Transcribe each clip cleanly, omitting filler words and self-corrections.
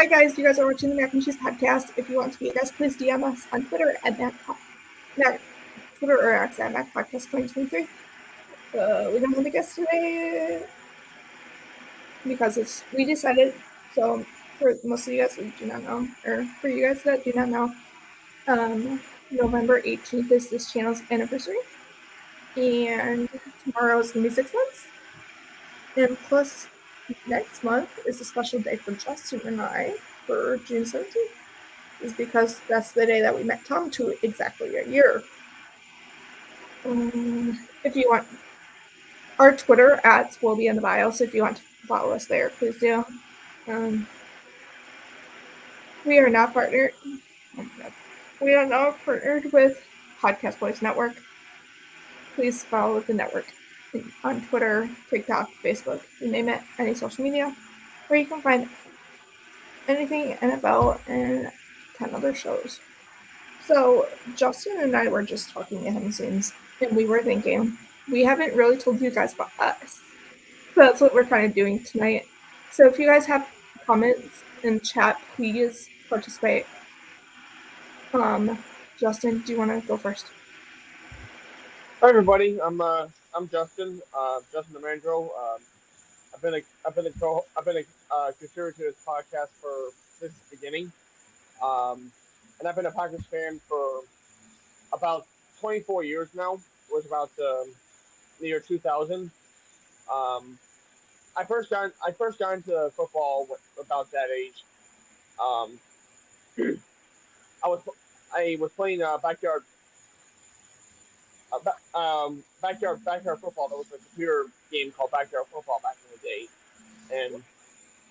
Hi guys, you guys are watching the Mac and Cheese podcast. If you want to be a guest, please DM us on Twitter at Twitter or X at Mac Podcast 2023. We don't have a guest today because we decided. So for most of you guys that do not know, or for you guys that do not know, November 18th is this channel's anniversary, and tomorrow is gonna be 6 months, and plus next month is a special day for Justin and I for June 17th. Is because that's the day that we met Tom to exactly a year. If you want, our Twitter ads will be in the bio, so if you want to follow us there, please do. We are now partnered. We are now partnered with Podcast Voice Network. Please follow the network on Twitter, TikTok, Facebook, you name it, any social media, where you can find anything NFL and 10 other shows. So Justin and I were just talking behind the scenes, and we were thinking, we haven't really told you guys about us. So that's what we're kind of doing tonight. So if you guys have comments in chat, please participate. Justin, do you want to go first? Hi everybody, I'm Justin, Justin Amandro. I've been a contributor to this podcast since the beginning, and I've been a Packers fan for about 24 years now. It was about the year 2000. I first got into football about that age. Um, I was I was playing backyard football. There was a computer game called Backyard Football back in the day, and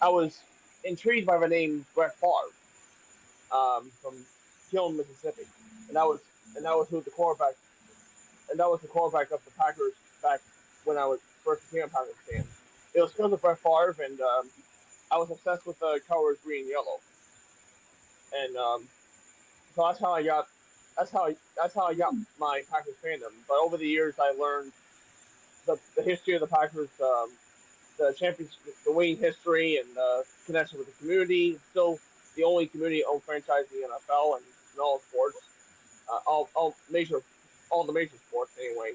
I was intrigued by the name Brett Favre from Gilman, Mississippi, and that was who the quarterback and that was the quarterback of the Packers back when I was first became a Packers fan. It was because of Brett Favre, and I was obsessed with the colors green and yellow, and so that's how I got my Packers fandom. But over the years, I learned the history of the Packers, the championship, the winning history, and the connection with the community. It's still the only community-owned franchise in the NFL and in all sports, all the major sports anyway.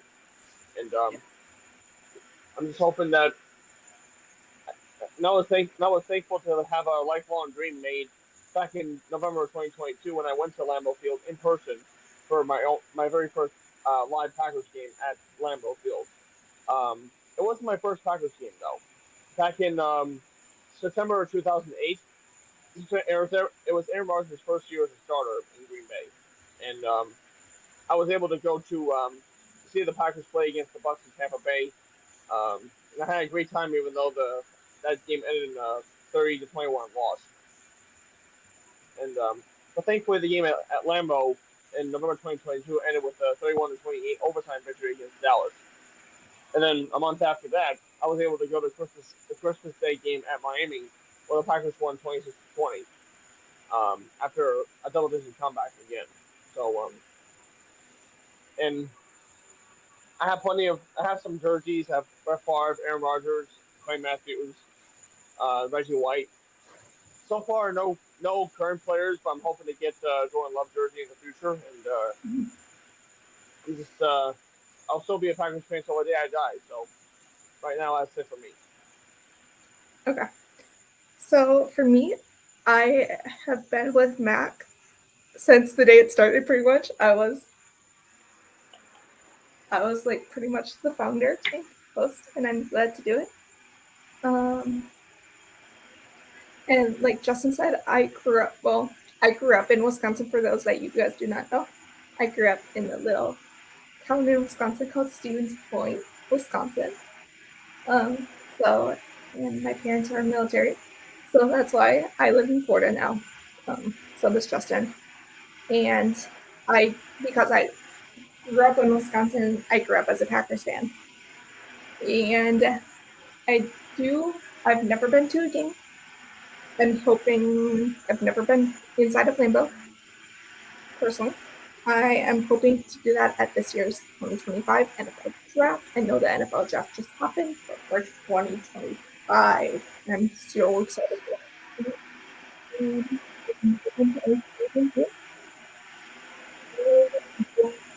And I'm just hoping that and I was thankful to have a lifelong dream made back in November of 2022 when I went to Lambeau Field in person for my very first live Packers game at Lambeau Field. It wasn't my first Packers game though. Back in September of 2008, it was Aaron Rodgers' first year as a starter in Green Bay, and I was able to go to see the Packers play against the Bucs in Tampa Bay. And I had a great time, even though that game ended in a 30-21 loss. And but thankfully, the game at Lambeau in November 2022 ended with a 31-28 overtime victory against Dallas. And then a month after that, I was able to go to the Christmas Day game at Miami, where the Packers won 26-20 after a double-digit comeback again. So, and I have some jerseys. I have Brett Favre, Aaron Rodgers, Clay Matthews, Reggie White. So far, no current players, but I'm hoping to get Jordan Love jersey in the future. And I'm just I'll still be a Packers fan till the day I die. So right now, that's it for me. Okay. So for me, I have been with Mac since the day it started. Pretty much, I was like pretty much the founder, I think, host, and I'm glad to do it. And like Justin said, I grew up in Wisconsin. For those that you guys do not know, I grew up in a little town in Wisconsin called Stevens Point, Wisconsin. And my parents are military, so that's why I live in Florida now. So does Justin. And because I grew up in Wisconsin, I grew up as a Packers fan. And I've never been to a game. I've never been inside of Lambeau, personally. I am hoping to do that at this year's 2025 NFL draft. I know the NFL draft just happened, but for 2025, I'm so excited.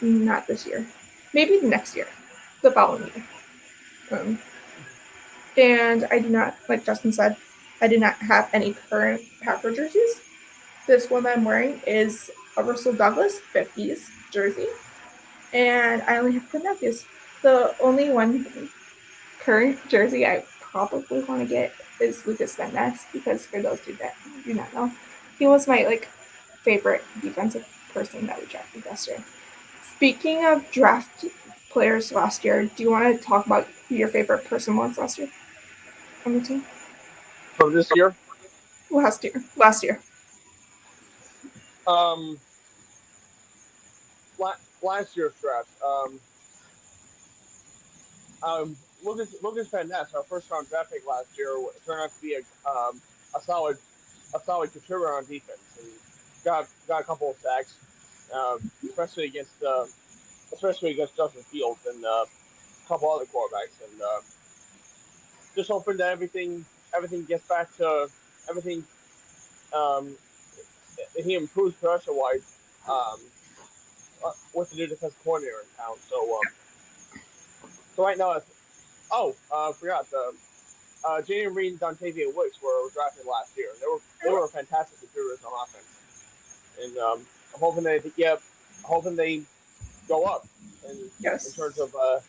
Not this year. Maybe next year. The following year. And I do not, like Justin said, I do not have any current Packer jerseys. This one I'm wearing is a Russell Douglas 50s jersey. And I only have 10 nephews. The only one current jersey I probably want to get is Lucas Van Ness, because for those who do not know, he was my favorite defensive person that we drafted last year. Speaking of draft players last year, do you want to talk about who your favorite person was last year on the team? From this year, Last year. um, last year's draft, Lucas Van Ness, our first round draft pick last year, turned out to be a solid contributor on defense, and got a couple of sacks, especially against Justin Fields and a couple other quarterbacks, and just hoping that everything gets back to everything. Um, he improves pressure wise with the new defensive coordinator in town. So right now, I forgot Jalen Reed and Dontavian Wicks were drafted last year. They were fantastic contributors on offense, and I'm hoping they go up in Yes. terms of I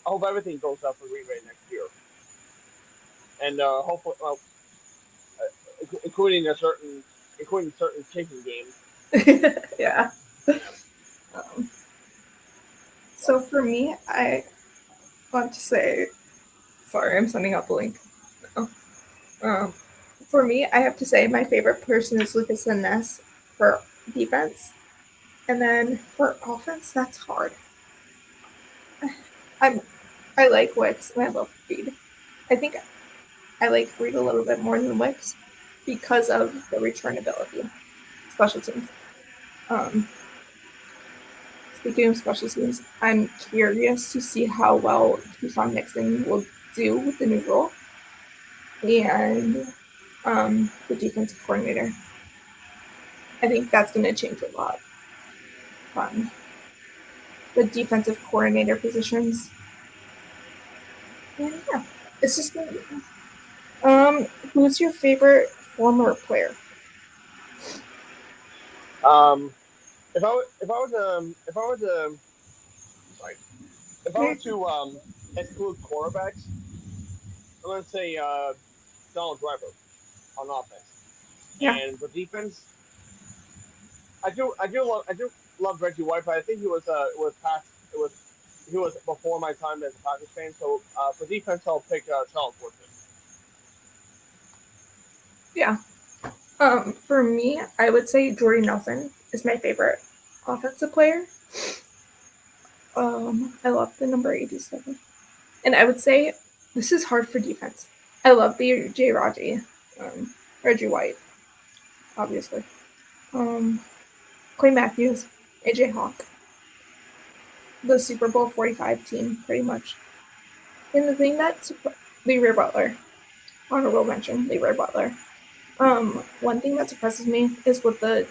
hope everything goes up for Green Bay next year, and hopefully, including certain kicking games. Yeah. Um, so for me, I want to say, sorry, I'm sending out the link. Oh. Um, for me, I have to say my favorite person is Lucas Van Ness for defense. And then for offense, that's hard. I'm I like Wicks and I love Reed. I think I like Reed a little bit more than Wicks because of the return ability, special teams. Um, Speaking of special teams, I'm curious to see how well Keyshawn Nixon will do with the new role and the defensive coordinator. I think that's going to change a lot from the defensive coordinator positions. And yeah, it's just going to be. Who's your favorite former player? Um, if I were to sorry, if I were to exclude quarterbacks, I'm gonna say Donald Driver on offense, Yeah, and for defense, I do love Reggie White, but I think he was before my time as a Packers fan. So for defense, I'll pick Charles Woodson. yeah. For me, I would say Jordy Nelson is my favorite offensive player. I love the number 87. And I would say this is hard for defense. I love the J. Reggie White, obviously. Clay Matthews, AJ Hawk, the Super Bowl 45 team, pretty much. And the thing that's Leroy Butler, honorable mention, Leroy Butler. One thing that surprises me is with the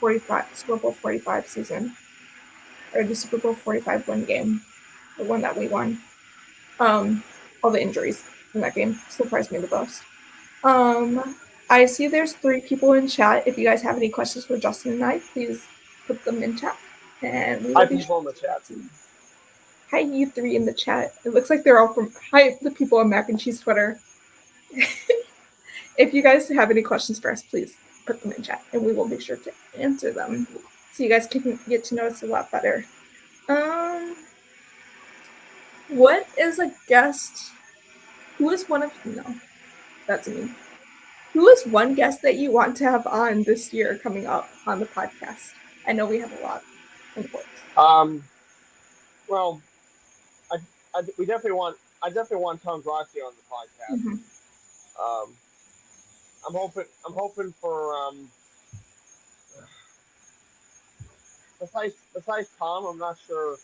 45 Super Bowl 45 season, or the Super Bowl 45 win game, the one that we won. All the injuries in that game surprised me the most. I see there's 3 people in chat. If you guys have any questions for Justin and I, please put them in chat, and we Hi, will be people sure in the to chat. answer them. Hi, you 3 in the chat. It looks like they're all from. Hi, the people on Mac and Cheese Twitter. If you guys have any questions for us, please put them in chat, and we will be sure to answer them, so you guys can get to know us a lot better. What is a guest? Who is one of no? That's me. Who is one guest that you want to have on this year coming up on the podcast? I know we have a lot in the works. Well, I, we definitely want I definitely want Tom Grassi on the podcast. Mm-hmm. Um, I'm hoping for besides Tom, I'm not sure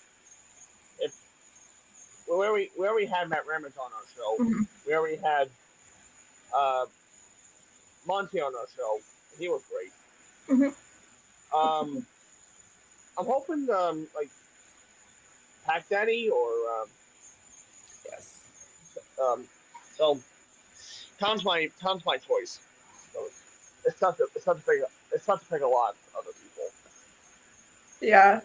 if we already had Matt Ramage on our show. Mm-hmm. We already had uh, Monty on our show. He was great. Mm-hmm. Um, I'm hoping like Pac Daddy or Yes. um, so Tom's my choice. So it's tough to pick a lot of other people. Yeah.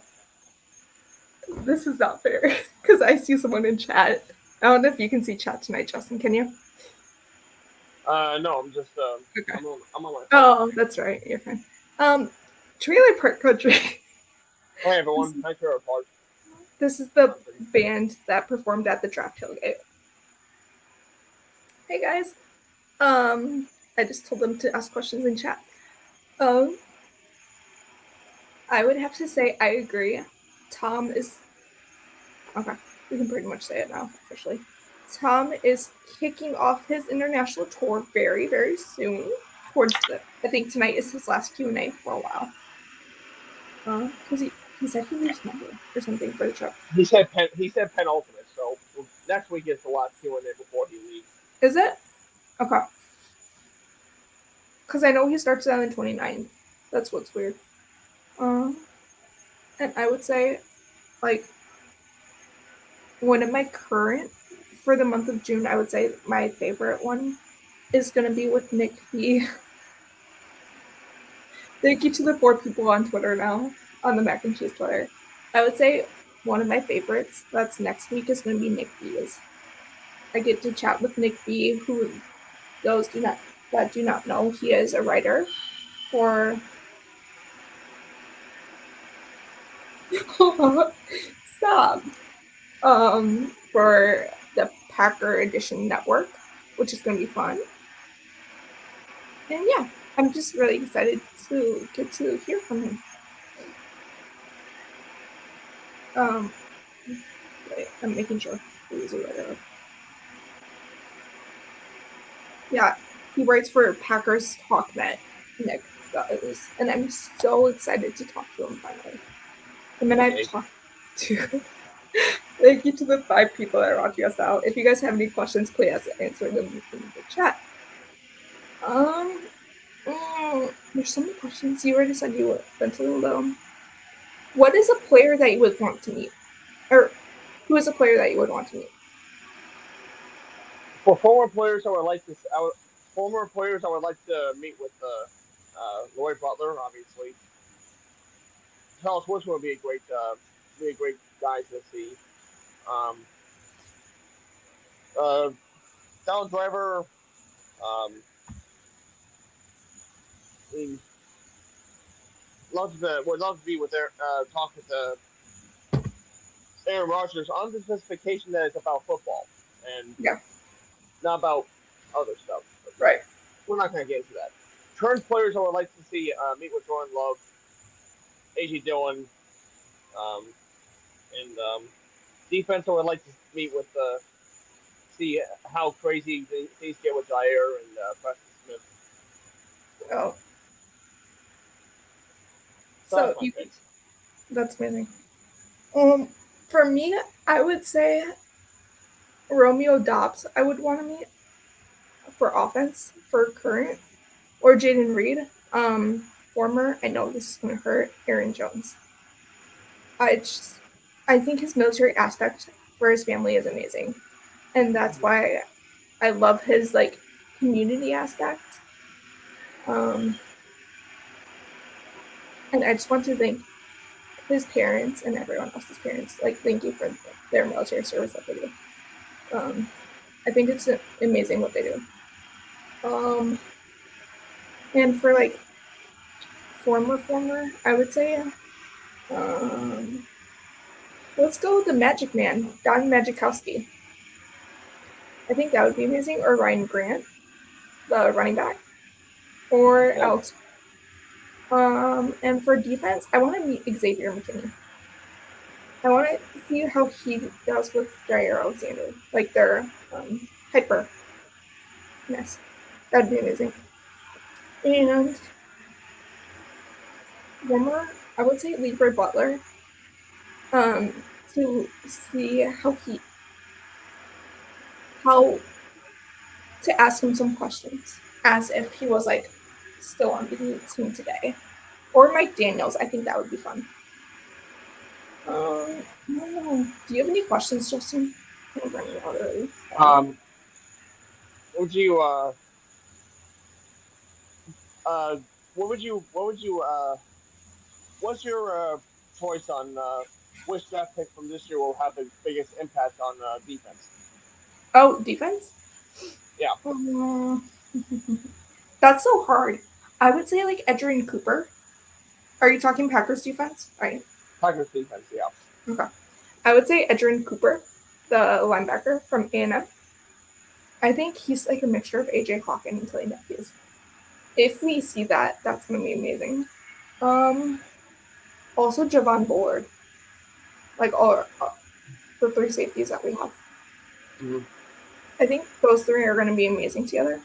This is not fair because I see someone in chat. I don't know if you can see chat tonight, Justin. Can you? No, I'm just Okay. I'm on my phone. Oh, that's right. You're fine. Trailer Park Country. Hey this, everyone, is, thanks for your part. this is the band that performed at the draft tailgate. Hey guys. I just told them to ask questions in chat. Um, I would have to say I agree. Tom is okay. We can pretty much say it now officially. Tom is kicking off his international tour very, very soon. I think tonight is his last Q&A for a while. Because he said he leaves Monday or something for the trip. He said penultimate, so next week is the last Q&A before he leaves. Is it? Okay. Because I know he starts on the 29th. That's what's weird. And I would say, like, one of my current, for the month of June, I would say my favorite one is going to be with Nick B. Thank you to the 4 people on Twitter now, on the Mac and Cheese Twitter. I would say one of my favorites that's next week is going to be Nick V's. I get to chat with Nick V, who those that do not know, he is a writer for stop for the Packer Edition Network, which is going to be fun. And yeah, I'm just really excited to get to hear from him. Wait, I'm making sure who's a writer. Yeah, he writes for Packers TalkNet. Nick does, and I'm so excited to talk to him finally. And then I've talked to. Thank you to the 5 people that are watching us out. If you guys have any questions, please answer them in the chat. There's so many questions. You already said you went to them. What is a player that you would want to meet? Or who is a player that you would want to meet? For former players, I would like to meet with Lloyd Butler. Obviously, Charles Woodson would be a great guy to see. Um, Down Driver. I mean, would love to be with talk with Aaron Rodgers on the specification that it's about football and Yeah, not about other stuff. right. We're not going to get into that. Current players I would like to see meet with Jordan Love, AJ Dillon, um, and defense I would like to meet with see how crazy things get with Jair and Preston Smith. Oh, So that's so my you picks. that's amazing. For me, I would say Romeo Dobbs. I would want to meet for offense for current or Jaden Reed. Former. I know this is gonna hurt. Aaron Jones. I think his military aspect for his family is amazing, and that's why I love his like community aspect. And I just want to thank his parents and everyone else's parents. Like, thank you for their military service that they do. I think it's amazing what they do. And for like former, I would say, let's go with the Magic Man, Don Magikowski. I think that would be amazing. Or Ryan Grant, the running back, or Yeah. Alex. And for defense, I want to meet Xavier McKinney. I want to see how he does with Jair Alexander, like their hyper. Yes, that'd be amazing. And one more, I would say Leroy Butler, to see how to ask him some questions. as if he was like still on the team today. Or Mike Daniels. I think that would be fun. I don't know. Do you have any questions, Justin? I'm running out already. Would you uh what would you what's your choice on which draft pick from this year will have the biggest impact on defense? Oh, defense? Yeah, That's so hard. I would say like Edgerrin Cooper. Are you talking Packers defense? Right. Packers defense. Yeah. Okay. I would say Edgerrin Cooper, the linebacker from A&M. I think he's like a mixture of AJ Hawkins and Clay Matthews. If we see that, that's going to be amazing. Also Javon Bullard, like all the three safeties that we have. Mm-hmm. I think those three are going to be amazing together.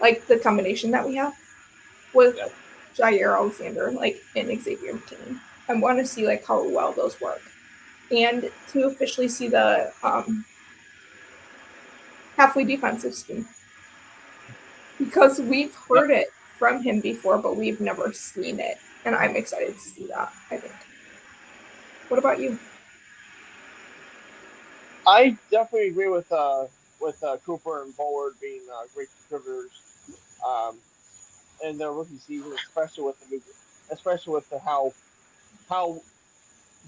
Like the combination that we have with Jair Alexander, like and Xavier McKinney. I want to see like how well those work, and to officially see the halfway defensive scheme because we've Yep. heard it from him before, but we've never seen it, and I'm excited to see that. I think. What about you? I definitely agree with Cooper and Bullard being great contributors in their rookie season, especially with how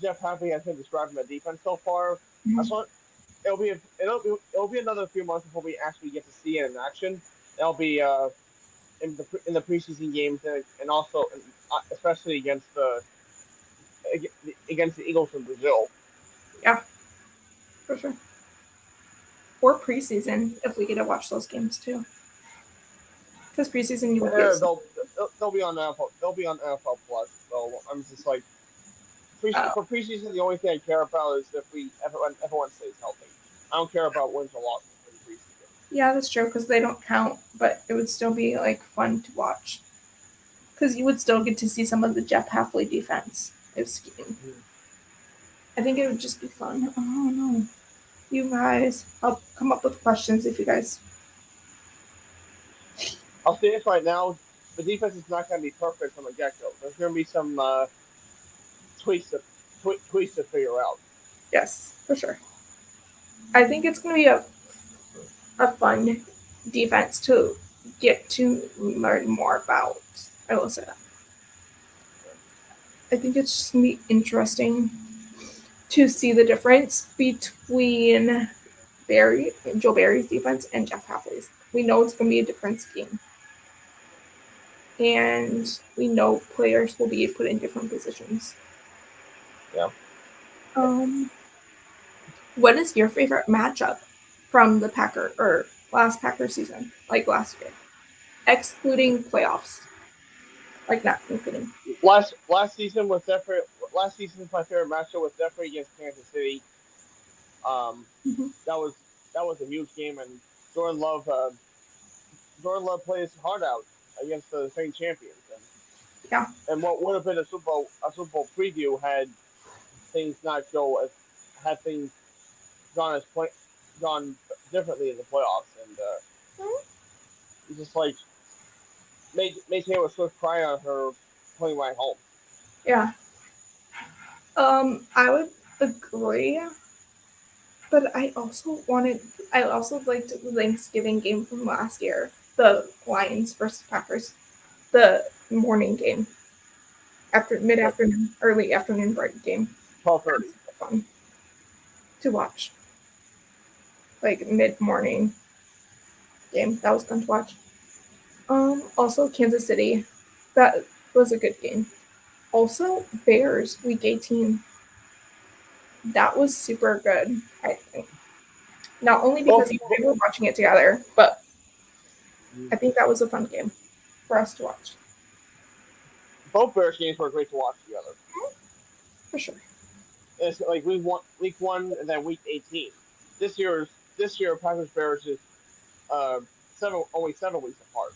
Jeff Happy has been describing the defense so far. I Mm-hmm. saw it'll be another few months before we actually get to see it in action. It'll be in the preseason games and also especially against the Eagles in Brazil. Yeah, for sure. Or preseason if we get to watch those games too. Because preseason you would get. They'll be on NFL. They'll be on NFL Plus. So I'm just like Oh, for preseason, the only thing I care about is if everyone stays healthy. I don't care about wins or losses in preseason. yeah, that's true because they don't count, but it would still be like fun to watch because you would still get to see some of the Jeff Halfley defense if scheme. I think it would just be fun. Oh no, you guys, I'll come up with questions if you guys. I'll say this right now: the defense is not going to be perfect from the get go. There's going to be some tweaks to tweaks to figure out. Yes, for sure. I think it's going to be a fun defense to get to learn more about. I will say that. I think it's just going to be interesting to see the difference between Joe Barry's defense and Jeff Halfley's. We know it's going to be a different scheme. And we know players will be put in different positions. Yeah. Um, what is your favorite matchup from the Packer or last Packer season, like last year, excluding playoffs, like not including? Last season's my favorite matchup was definitely against Kansas City. Um, Mm-hmm. that was that was a huge game, and Jordan Love uh, Jordan Love played his heart out against the defending champions, Yeah, and what would have been a Super Bowl preview things not go as had things gone gone differently in the playoffs, and just like made Taylor Swift cry on her plane ride home. yeah. I would agree, but I also liked the Thanksgiving game from last year, the Lions versus Packers, the morning game, after mid Yep, afternoon, early afternoon break game. 12:30. That's fun to watch, like mid morning game. That was fun to watch. Also Kansas City, that was a good game. Also Bears Week 18, that was super good. I think not only because Both you and I were watching it together, but I think that was a fun game for us to watch. both Bears games were great to watch together. For sure. It's like week one and then week 18. This year Packers Bears is uh, only 7 weeks apart.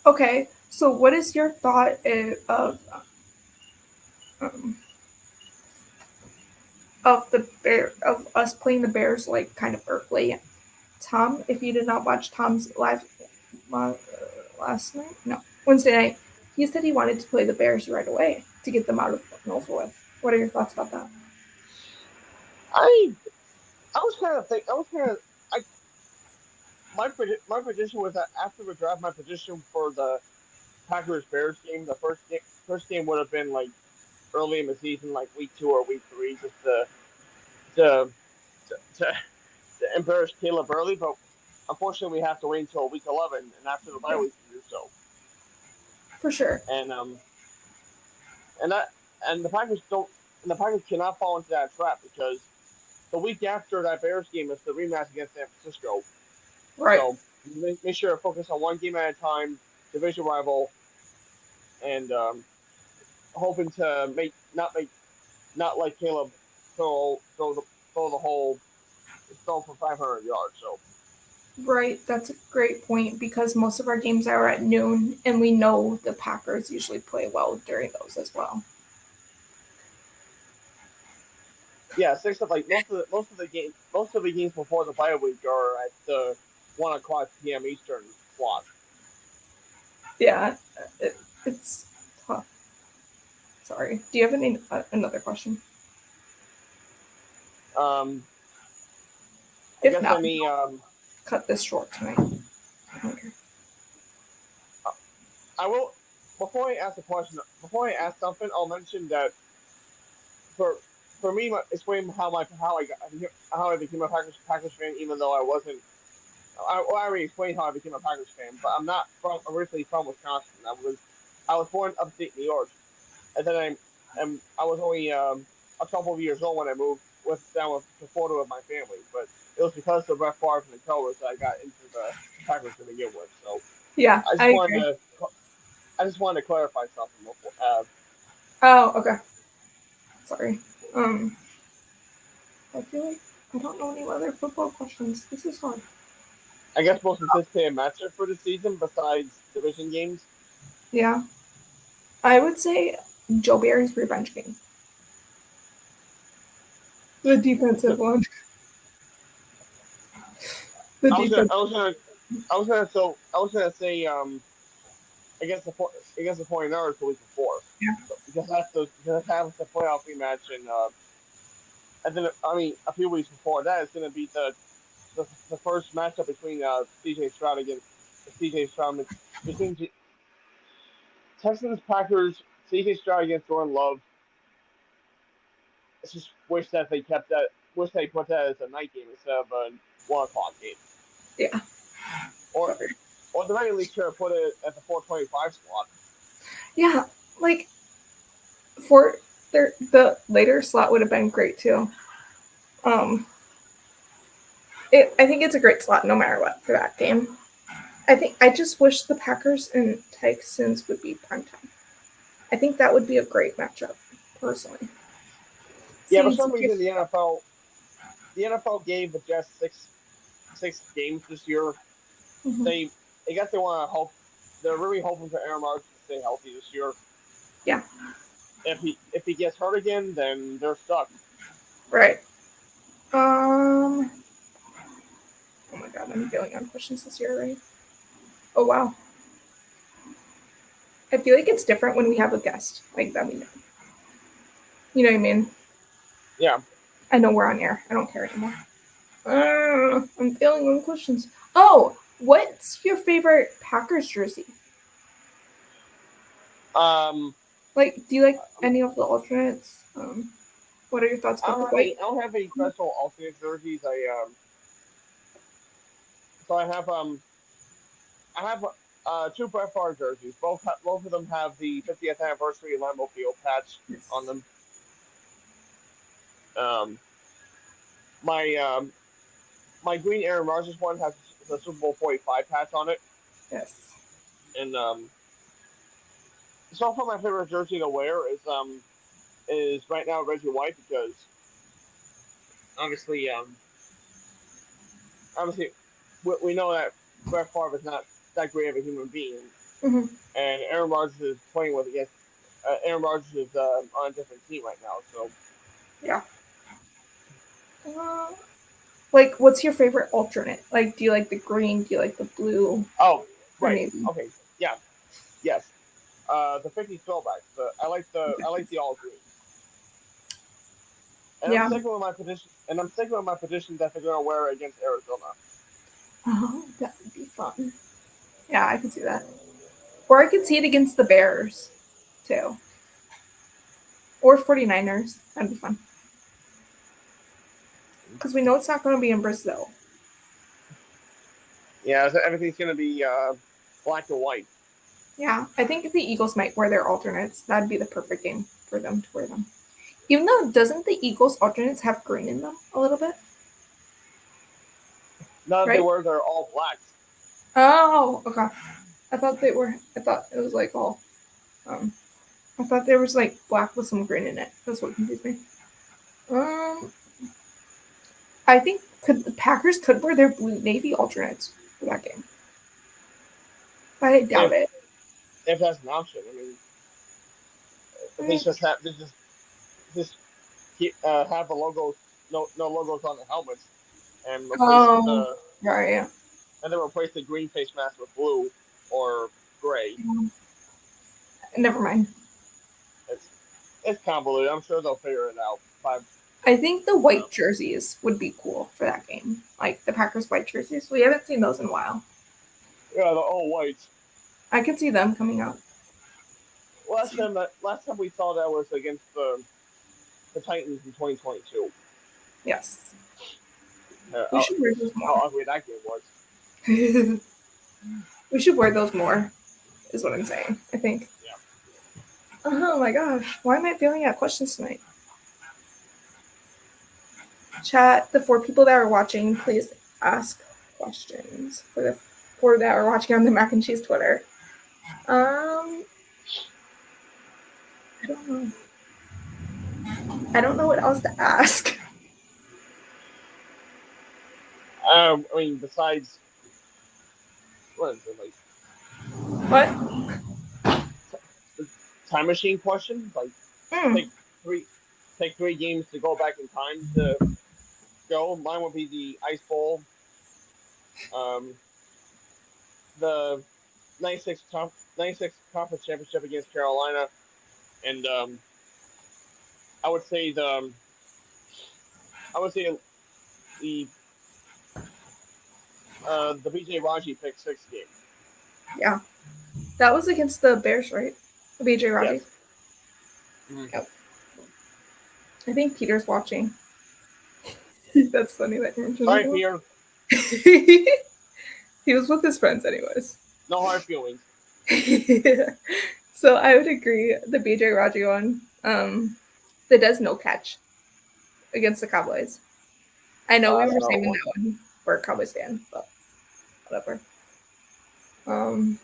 Okay, so what is your thought um, of the bear of us playing the Bears like kind of early Tom, if you did not watch Tom's live Wednesday night, he said he wanted to play the Bears right away to get them out of over with. What are your thoughts about that? I was kind of my prediction was that after the draft, my prediction for the Packers Bears game, the first game would have been like early in the season, like week 2 or week 3, just to to, to embarrass Caleb early. But unfortunately, we have to wait until week 11 and after the bye week to do so. For sure. And and that and the Packers don't and the Packers cannot fall into that trap because the week after that Bears game is the rematch against San Francisco. Right. So make sure to focus on one game at a time, division rival, and hoping to not like Caleb throw the whole throw for 500 yards. So Right, that's a great point because most of our games are at noon, and we know the Packers usually play well during those as well. yeah, six of like most of the games before the bye week are at the 1:00 p.m. Eastern slot. Yeah, it's tough. Sorry. Do you have another question? I If guess not, any cut this short tonight. Okay. I will before I ask a question. Before I ask something, I'll mention that for for me, explain how I became a Packers fan, even though I wasn't. I already explained how I became a Packers fan, but I'm not originally from Wisconsin. I was born upstate New York, and then I was only a couple of years old when I moved to Florida with my family. But it was because of Brett Favre and the Colors that I got into the Packers to begin with. So Yeah, I just I wanted agree. to I just wanted to clarify something before. Oh, okay. Sorry. I feel like I don't know any other football questions. This is hard. I guess most anticipated matchup for the season besides division games. Yeah, I would say Joe Barry's revenge game. The defensive one. The I was gonna defense. I was gonna I was gonna say against against the 49ers the week before. Yeah. So, because that was the playoff rematch and then I mean a few weeks before that it's gonna be the first matchup between CJ Stroud against CJ Stroud between Texans Packers CJ Stroud against Jordan Love. I just wish that they kept that wish they put that as a night game instead of a 1:00 game. Yeah. Or Sorry. or the very least should have put it at the 4:25 slot. Yeah, like for the later slot would have been great too. Um, I think it's a great slot no matter what for that game. I just wish the Packers and Texans would be primetime. I think that would be a great matchup, personally. Yeah, for Seeing some reason CJ. the NFL gave the Jets six games this year. Mhm. They I guess they want to hope they're really hoping for Aaron Rodgers to stay healthy this year. Yeah. If he gets hurt again, then they're stuck. Right. Oh my god, I'm failing on questions this year, right? Oh wow. I feel like it's different when we have a guest like that we know. You know what I mean? Yeah. I know we're on air. I don't care anymore. I'm failing on questions. Oh, what's your favorite Packers jersey? Um. Like, do you like any of the alternates? What are your thoughts about the white? I don't have any special alternate jerseys. So I have two Brett Favre jerseys. Both of them have the 50th anniversary Lambeau Field patch on Yes. them. Um, my my green Aaron Rodgers one has the Super Bowl 45 patch on it, Yes. and so far my favorite jersey to wear is right now Reggie White because obviously obviously we know that Brett Favre is not that great of a human being, Mm-hmm. and Aaron Rodgers is playing with against Aaron Rodgers is on a different team right now. So Yeah. Uh, Like, what's your favorite alternate? Like, do you like the green? Do you like the blue? Oh, Or right. navy? Okay. Yeah. Yes. The 50s throwbacks. I like the all green. And I'm Yeah. sticking with my position. And I'm sticking with my position that they're going to wear against Arizona. Oh, that would be fun. Yeah, I can see that. Or I could see it against the Bears, too. Or 49ers. That'd be fun. Because we know it's not going to be in Brazil. Yeah, so everything's going to be black and white. Yeah, I think if the Eagles might wear their alternates, that'd be the perfect game for them to wear them. Even though, doesn't the Eagles alternates have green in them a little bit? Now that they Right? wear their all blacks. Oh, okay. I thought they were. I thought it was like all. Um, I thought there was like black with some green in it. That's what confused me. Um, I think the Packers could wear their blue navy alternates for that game, but I doubt If it. if that's an option. I mean, they Mm. just have just have the logos, no logos on the helmets, and replace Oh, the right. Yeah. and then replace the green face mask with blue or gray. Never mind. It's it's convoluted. I'm sure they'll figure it out. I think the Uh, white jerseys would be cool for that game, like the Packers white jerseys. We haven't seen those in a while. yeah, the all whites. I could see them coming out. Last time we saw that was against the Titans in 2022. Yes, Uh, we how, should wear those how more. ugly that game was. We should wear those more. Is what I'm saying. I think. Yeah. Oh my gosh, why am I failing at questions tonight? Chat, the 4 people that are watching, please ask questions for the 4 that are watching on the Mac and Cheese Twitter. I don't know. I don't know what else to ask. I mean, besides what is it like What? the time machine question? Like Mm. take three take 3 games to go back in time to go. Mine would be the Ice Bowl, um, the 96 conference championship against Carolina, and I would say the the BJ Raji pick 6 game. Yeah, that was against the Bears, right? BJ Yes. Raji. Mm-hmm. Yep. I think Peter's watching. That's funny that you mentioned Sorry, that. Pierre. He was with his friends, anyways. No hard feelings. So I would agree. The BJ Raji one, that does no catch against the Cowboys. I know we That's were not saving one. that one for a Cowboys fan, but whatever. Um,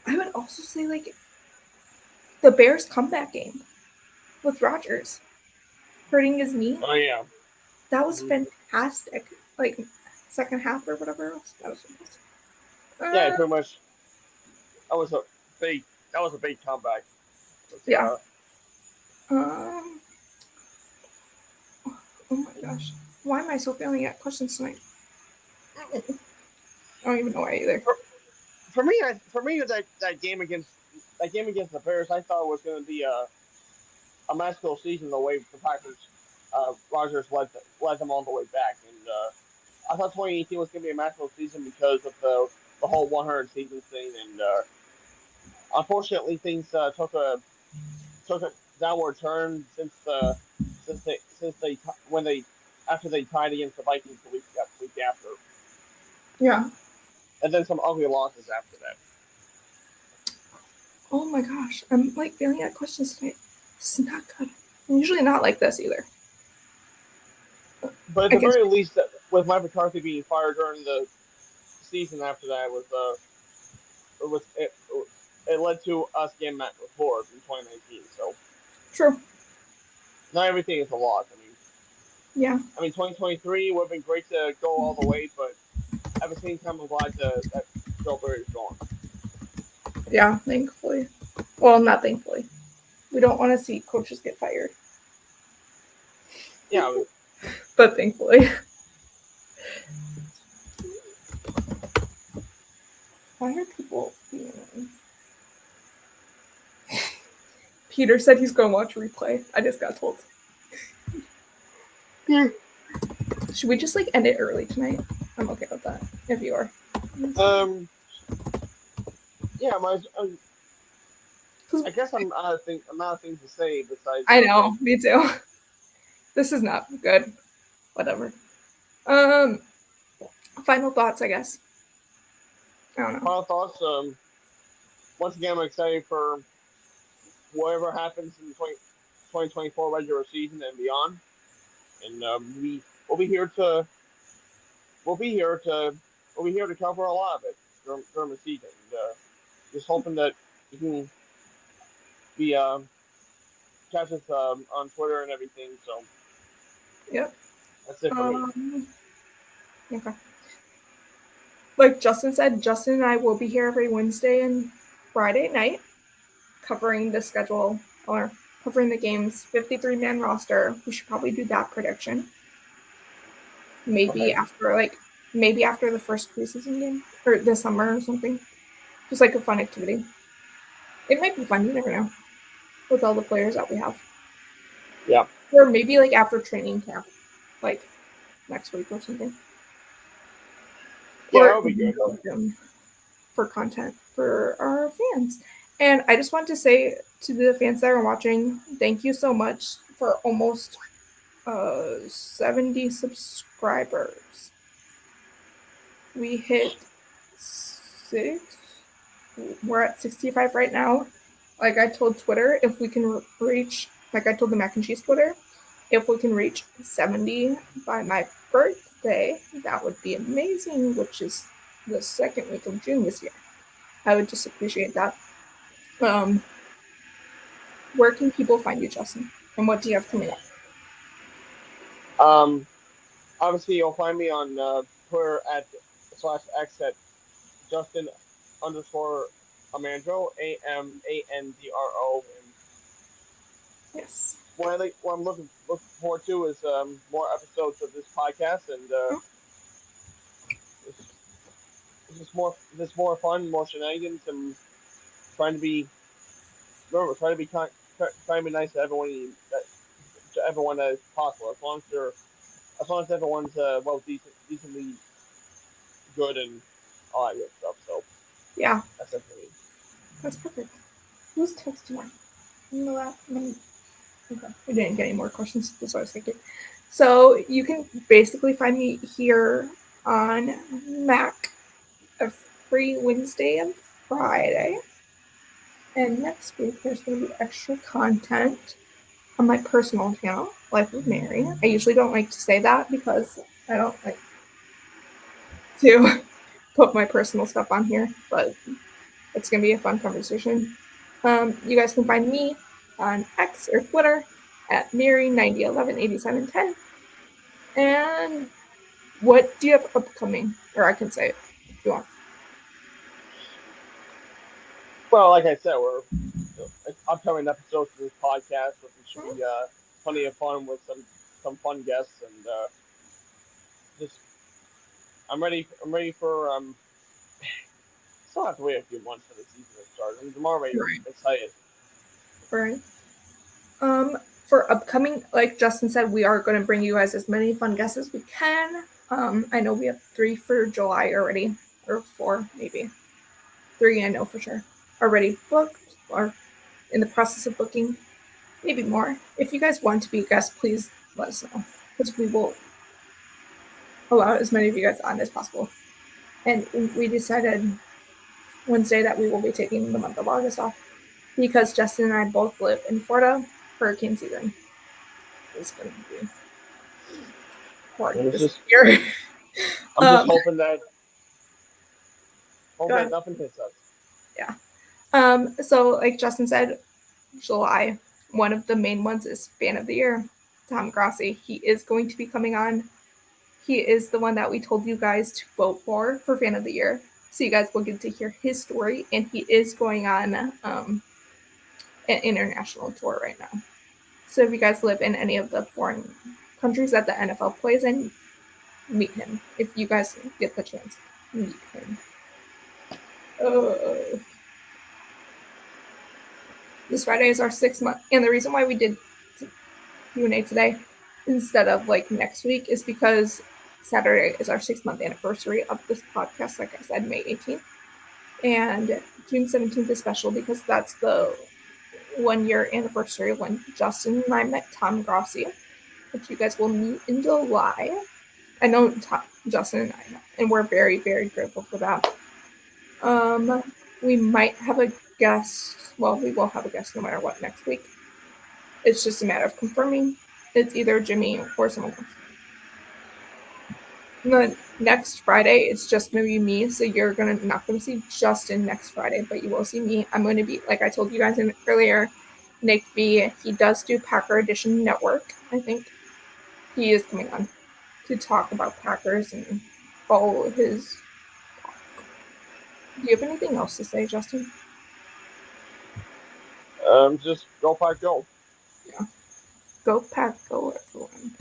I would also say like the Bears comeback game with Rodgers hurting his knee. Oh yeah. That was Mm-hmm. fantastic. Like second half or whatever else. That was fantastic. Yeah, pretty much. That was a big. That was a big comeback. Was, Yeah. Um. Oh my gosh. Why am I so failing at questions tonight? I don't even know why either. for me that game against the Bears, I thought was going to be a magical season the way the Packers Rogers led them all the way back, and I thought 2018 was going to be a magical season because of the whole 100 season thing, and unfortunately things took a downward turn since they when they after they tied against the Vikings the week after, Yeah. and then some ugly losses after that. Oh my gosh. I'm like failing at questions tonight. This is not good. I'm usually not like this either. But at I the guess. very least, with Mike McCarthy being fired during the season after that, it was it led to us getting Matt LaFleur in 2019. So True. not everything is a loss. Yeah. I mean 2023 would have been great to go all the way, but at the same time, I'm glad that Joe Barry's gone. Yeah. Thankfully. Well, not thankfully. We don't want to see coaches get fired. Yeah, but thankfully. Why are people being annoying? Peter said he's going to watch a replay. I just got told. Yeah. Should we just like end it early tonight? I'm okay with that. If you are. Yeah, I guess I'm out of things to say besides. I know, me too. This is not good. Whatever. Final thoughts, I guess. I don't know. Final thoughts. Once again, I'm excited for whatever happens in 2024 regular season and beyond. And we'll be here to we'll be here to we'll be here to cover a lot of it during the season. And, just hoping that you can be catch us on Twitter and everything. So Yep. that's it for me. Okay. Like Justin said, Justin and I will be here every Wednesday and Friday night covering the schedule or covering the game's 53-man roster. We should probably do that prediction. Maybe after the first preseason game or this summer or something. Just like a fun activity. It might be fun, you never know. With all the players that we have. Yeah. Or maybe like after training camp. Like next week or something. Yeah, Or that would be good. For content for our fans. And I just want to say to the fans that are watching, thank you so much for almost 70 subscribers. We hit 6. We're at 65 right now. Like I told Twitter, if we can reach, like I told the Mac and Cheese Twitter, if we can reach 70 by my birthday, that would be amazing, which is the second week of June this year. I would just appreciate that. Where can people find you, Justin? And what do you have coming up? Obviously, you'll find me on Twitter at /X at Justin _ Amandro, AMANDRO. And Yes. what I'm looking forward to is more episodes of this podcast, and it's just more fun, more shenanigans, and trying to be trying to be nice to everyone that is possible, as long as everyone's decently good and all that good stuff. So Yeah. that's it for me. That's perfect. Who's texting me? You know that? Okay. We didn't get any more questions. That's what I was thinking. So you can basically find me here on Mac every Wednesday and Friday. And next week there's going to be extra content on my personal channel, Life with Mary. I usually don't like to say that because I don't like to put my personal stuff on here, but it's going to be a fun conversation. You guys can find me on X or Twitter at Mary90118710. And what do you have upcoming? Or I can say it if you want. Well, like I said, we're upcoming episodes of this podcast, which should be plenty of fun with some fun guests, and just I'm ready. I'm ready for Still have to wait a few months for the season to start. I'm already excited. Right. For upcoming, like Justin said, we are going to bring you guys as many fun guests as we can. I know we have 3 for July already, or 4 maybe. 3 I know for sure. Already booked or in the process of booking. Maybe more. If you guys want to be guests, please let us know, because we will allow as many of you guys on as possible. And we decided Wednesday that we will be taking the month of August off because Justin and I both live in Florida. Hurricane season is going to be hard this year. I'm just hoping that nothing hits us. Yeah. So like Justin said, July, one of the main ones is Fan of the Year, Tom Grassi. He is going to be coming on. He is the one that we told you guys to vote for Fan of the Year. So you guys will get to hear his story, and he is going on an international tour right now. So if you guys live in any of the foreign countries that the NFL plays in, meet him. If you guys get the chance, meet him. This Friday is our 6th month, and the reason why we did Q&A today instead of like next week is because Saturday is our 6-month anniversary of this podcast. Like I said, May 18th, and June 17th is special because that's the 1-year anniversary when Justin and I met Tom Grossi, which you guys will meet in July. I know Justin and I, and we're very, very grateful for that. We might have a guest. Well, we will have a guest no matter what next week. It's just a matter of confirming. It's either Jimmy or someone else. And then next Friday, it's just going to be me. So you're not going to see Justin next Friday, but you will see me. I'm going to be, like I told you guys earlier, Nick B. He does do Packer Edition Network, I think. He is coming on to talk about Packers and all his talk. Do you have anything else to say, Justin? Just go Pack Go. Yeah. Go Pack Go, everyone.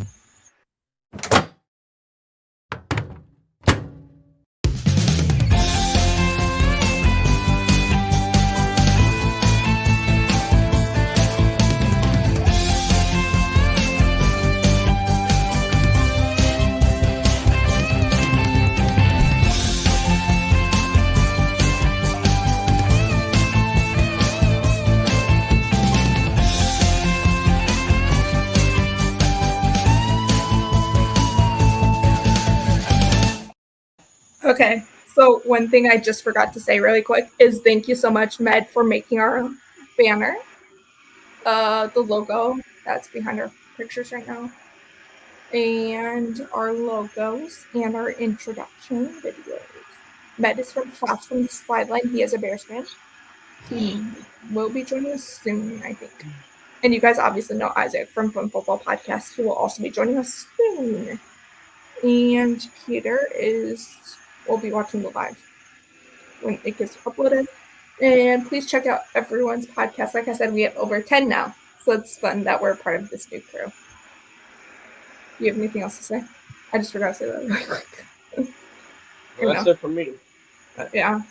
Okay, so one thing I just forgot to say really quick is thank you so much, Med, for making our banner. The logo that's behind our pictures right now. And our logos and our introduction videos. Med is from Shots from the Sideline. He is a Bears fan. He will be joining us soon, I think. And you guys obviously know Isaac from Fun Football Podcast. He will also be joining us soon. And Peter will be watching the live when it gets uploaded. And please check out everyone's podcast. Like I said, we have over 10 now. So it's fun that we're part of this new crew. Do you have anything else to say? I just forgot to say that really quick. Well, that's it for me. Yeah.